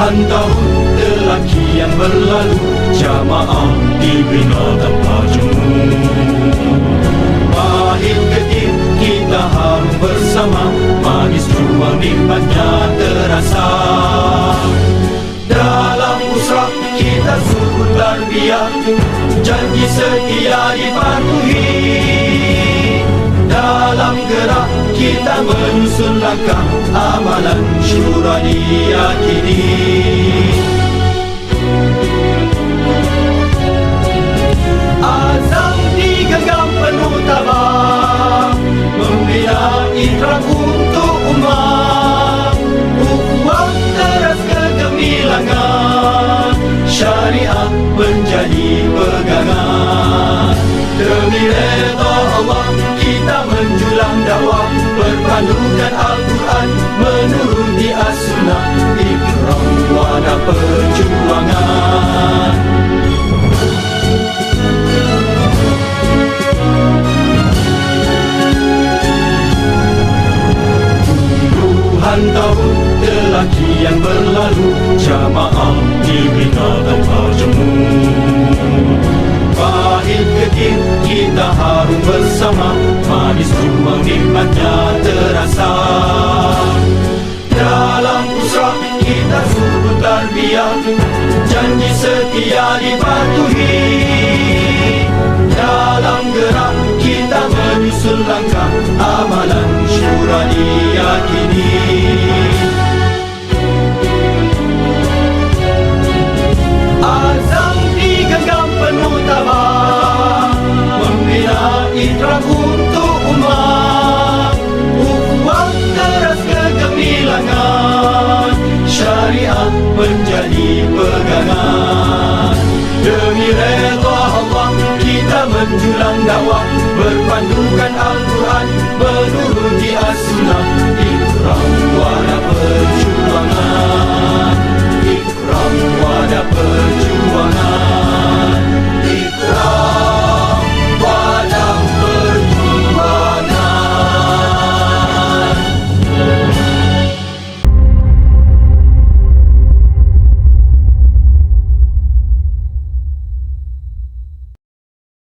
Puluhan tahun telah kian berlalu, jamaah dibina tanpa jemu. Pahit getir kita harum bersama, manis juang nikmatnya terasa. Dalam usrah kita sungguh tarbiyah, janji setia dipatuhi. Dalam gerak kita menyusun langkah, amalan syura diyakini. Azam digenggam penuh tabah, membina ikrar untuk umat. Ukhuwah teras kegemilangan, syariah menjadi pegangan. Demi redha Allah kita menjulang dakwah, berpandukan Al-Quran, menuruti As-Sunnah, ikrar wadah perjuangan. Puluhan tahun telah kian berlalu, jamaah dibina tanpa jemu. Pahit getir kita harum bersama, manis juang nikmatnya terasa. Dalam usrah kita sungguh tarbiyah, janji setia dipatuhi. Dalam gerak kita menyusun langkah, amalan syura diyakini. Azam digenggam penuh tabah, membina ikrar untuk umat. Ukhuwah teras kegemilangan, syariah menjadi pegangan. Demi redha Allah kita menjulang dakwah, berpandukan Al-Quran,